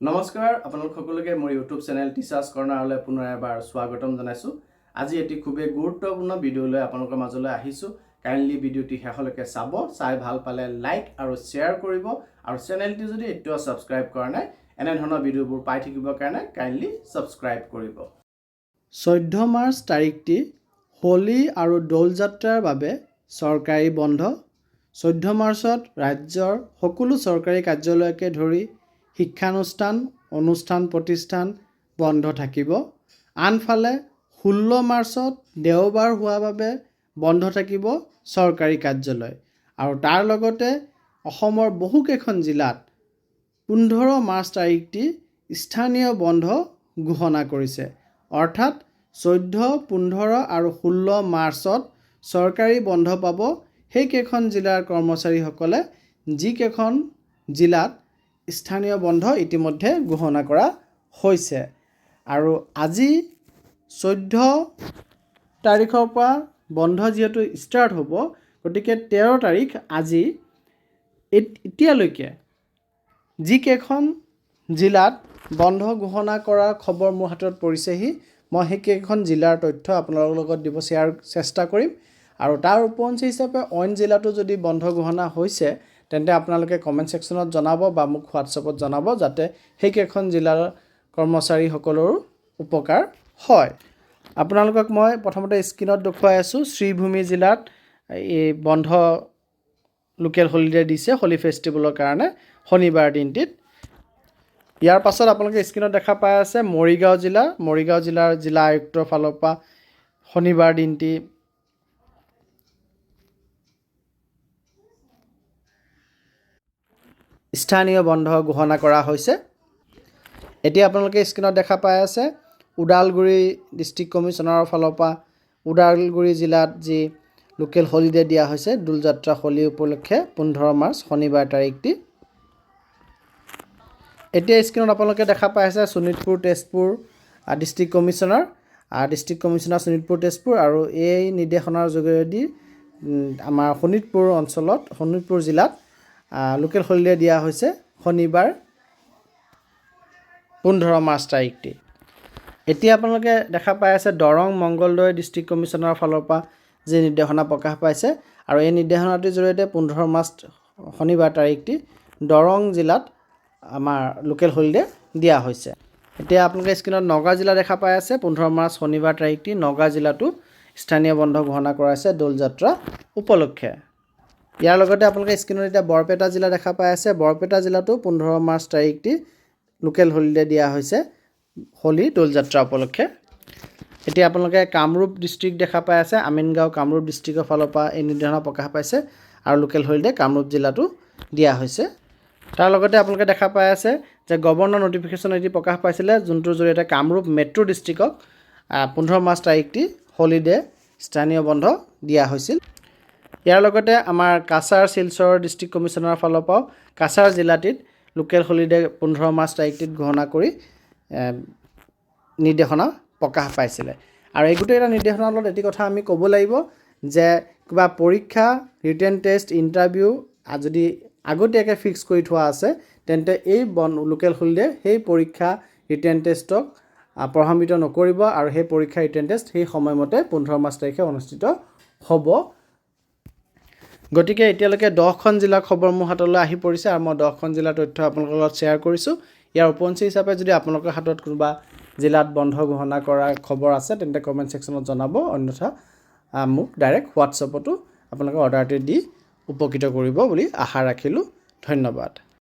নমস্কাৰ আপোনালোক সকলোকে মোৰ ইউটিউব চেনেল টিচাৰ্ছ কৰ্ণাৰলৈ পুনৰ এবাৰ স্বাগতম জনাইছোঁ। আজি এটি খুবেই গুৰুত্বপূৰ্ণ ভিডিঅ' লৈ আপোনালোকৰ মাজলৈ আহিছোঁ। কাইণ্ডলি ভিডিঅ'টি শেষলৈকে চাব, চাই ভাল পালে লাইক আৰু শ্বেয়াৰ কৰিব আৰু চেনেলটি যদি এতিয়াও ছাবস্ক্ৰাইব কৰা নাই এনেধৰণৰ ভিডিঅ'বোৰ পাই থাকিবৰ কাৰণে কাইণ্ডলি ছাবস্ক্ৰাইব কৰিব। 14 মাৰ্চ তাৰিখটি হোলী আৰু দৌল যাত্ৰাৰ বাবে চৰকাৰী বন্ধ। 14 মাৰ্চত ৰাজ্যৰ সকলো চৰকাৰী কাৰ্যালয়কে ধৰি শিক্ষানুষ্ঠান অনুষ্ঠান প্ৰতিষ্ঠান বন্ধ থাকিব। আনফালে 16 মাৰ্চত দেওবাৰ হোৱাৰ বাবে বন্ধ থাকিব চৰকাৰী কাৰ্যালয় আৰু তাৰ লগতে অসমৰ বহুকেইখন জিলাত 15 মাৰ্চ তাৰিখটি স্থানীয় বন্ধ ঘোষণা কৰিছে। অৰ্থাৎ 14, 15 আৰু 16 মাৰ্চত চৰকাৰী বন্ধ পাব সেইকেইখন জিলাৰ কৰ্মচাৰীসকলে যিকেইখন জিলাত স্থানীয় বন্ধ ইতিমধ্যে ঘোষণা কৰা হৈছে। আৰু আজি 14 তাৰিখৰ পৰা বন্ধ যিহেতু ষ্টাৰ্ট হ'ব, গতিকে 13 তাৰিখ আজি এতিয়ালৈকে যিকেইখন জিলাত বন্ধ ঘোষণা কৰাৰ খবৰ মোৰ হাতত পৰিছেহি, মই সেইকেইখন জিলাৰ তথ্য আপোনালোকৰ লগত দিব চেষ্টা কৰিম। আৰু তাৰ উপৰঞ্চি হিচাপে অইন জিলাতো যদি বন্ধ ঘোষণা হৈছে তেন্তে আপোনালোকে কমেণ্ট ছেকশ্যনত জনাব বা মোক হোৱাটছএপত জনাব, যাতে সেইকেইখন জিলাৰ কৰ্মচাৰীসকলৰো উপকাৰ হয়। আপোনালোকক মই প্ৰথমতে স্ক্ৰীণত দেখুৱাই আছোঁ। শ্ৰীভূমি জিলাত এই বন্ধ লোকেল হলিডে দিছে হোলী ফেষ্টিভেলৰ কাৰণে শনিবাৰ দিনটিত। ইয়াৰ পাছত আপোনালোকে স্ক্ৰীণত দেখা পাই আছে মৰিগাঁও জিলাৰ জিলা আয়ুক্তৰ ফালৰ পৰা শনিবাৰ দিনটি স্থানীয় বন্ধ ঘোষণা কৰা হৈছে। এতিয়া আপোনালোকে স্ক্ৰীণত দেখা পাই আছে ওদালগুৰি ডিষ্ট্ৰিক্ট কমিশ্যনাৰৰ ফালৰ পৰা ওদালগুৰি জিলাত যি লোকেল হলিডে দিয়া হৈছে দৌল যাত্ৰা হোলী উপলক্ষে 15 মাৰ্চ শনিবাৰ তাৰিখটি। এতিয়া স্ক্ৰীণত আপোনালোকে দেখা পাই আছে শোণিতপুৰ তেজপুৰ ডিষ্ট্ৰিক্ট কমিশ্যনাৰ শোণিতপুৰ তেজপুৰ, আৰু এই নিৰ্দেশনাৰ যোগেদি আমাৰ শোণিতপুৰ জিলাত লোকেল হলিডে দিয়া হৈছে শনিবাৰ 15 মাৰ্চ তাৰিখটি। এতিয়া আপোনালোকে দেখা পাই আছে দৰং মংগলদৈ ডিষ্ট্ৰিক্ট কমিশ্যনাৰৰ ফালৰ পৰা যি নিৰ্দেশনা প্ৰকাশ পাইছে, আৰু এই নিৰ্দেশনাটিৰ জৰিয়তে 15 মাৰ্চ শনিবাৰ তাৰিখটি দৰং জিলাত আমাৰ লোকেল হলিডে দিয়া হৈছে। এতিয়া আপোনালোকে স্ক্ৰীণত নগাঁও জিলা দেখা পাই আছে 15 মাৰ্চ শনিবাৰ তাৰিখটি নগাঁও জিলাতো স্থানীয় বন্ধ ঘোষণা কৰা হৈছে দৌল যাত্ৰা উপলক্ষে। ইয়াৰ লগতে আপোনালোকে স্ক্ৰীণত এতিয়া বৰপেটা জিলা দেখা পাই আছে। বৰপেটা জিলাতো 15 মাৰ্চ তাৰিখটি লোকেল হলিডে দিয়া হৈছে হোলী দৌল যাত্ৰা উপলক্ষে। এতিয়া আপোনালোকে কামৰূপ ডিষ্ট্ৰিক্ট দেখা পাই আছে। আমিনগাঁও কামৰূপ ডিষ্ট্ৰিক্টৰ ফালৰ পৰা এই নিৰ্দেশনা প্ৰকাশ পাইছে আৰু লোকেল হলিডে কামৰূপ জিলাতো দিয়া হৈছে। তাৰ লগতে আপোনালোকে দেখা পাই আছে যে গভৰ্ণৰ নটিফিকেশ্যন এটি প্ৰকাশ পাইছিলে, যোনটোৰ জৰিয়তে কামৰূপ মেট্ৰ' ডিষ্ট্ৰিক্টক 15 মাৰ্চ তাৰিখটি হলিডে স্থানীয় বন্ধ দিয়া হৈছিল। ইয়াৰ লগতে আমাৰ কাছাৰ শিলচৰ ডিষ্ট্ৰিক্ট কমিশ্যনাৰৰ ফালৰ পৰাও কাছাৰ জিলাটিত লোকেল হলিডে 15 মাৰ্চ তাৰিখটিত ঘোষণা কৰি নিৰ্দেশনা প্ৰকাশ পাইছিলে। আৰু এই গোটেইকেইটা নিৰ্দেশনাৰ লগত এটি কথা আমি ক'ব লাগিব যে কিবা পৰীক্ষা, ৰিটেন টেষ্ট, ইণ্টাৰভিউ যদি আগতীয়াকৈ ফিক্স কৰি থোৱা আছে তেন্তে এই লোকেল হলিডে সেই পৰীক্ষা ৰিটেন টেষ্টক প্ৰভাৱিত নকৰিব, আৰু সেই পৰীক্ষা ৰিটেন টেষ্ট সেই সময়মতে 15 মাৰ্চ তাৰিখে অনুষ্ঠিত হ'ব। গতিকে এতিয়ালৈকে 10খন জিলাৰ খবৰ মোৰ হাতলৈ আহি পৰিছে আৰু মই 10খন জিলাৰ তথ্য আপোনালোকৰ লগত শ্বেয়াৰ কৰিছোঁ। ইয়াৰ উপৰঞ্চি হিচাপে যদি আপোনালোকৰ হাতত কোনোবা জিলাত বন্ধ ঘোষণা কৰাৰ খবৰ আছে তেন্তে কমেণ্ট ছেকশ্যনত জনাব, অন্যথা মোক ডাইৰেক্ট হোৱাটছএপতো আপোনালোকে অৰ্ডাৰটো দি উপকৃত কৰিব বুলি আশা ৰাখিলোঁ। ধন্যবাদ।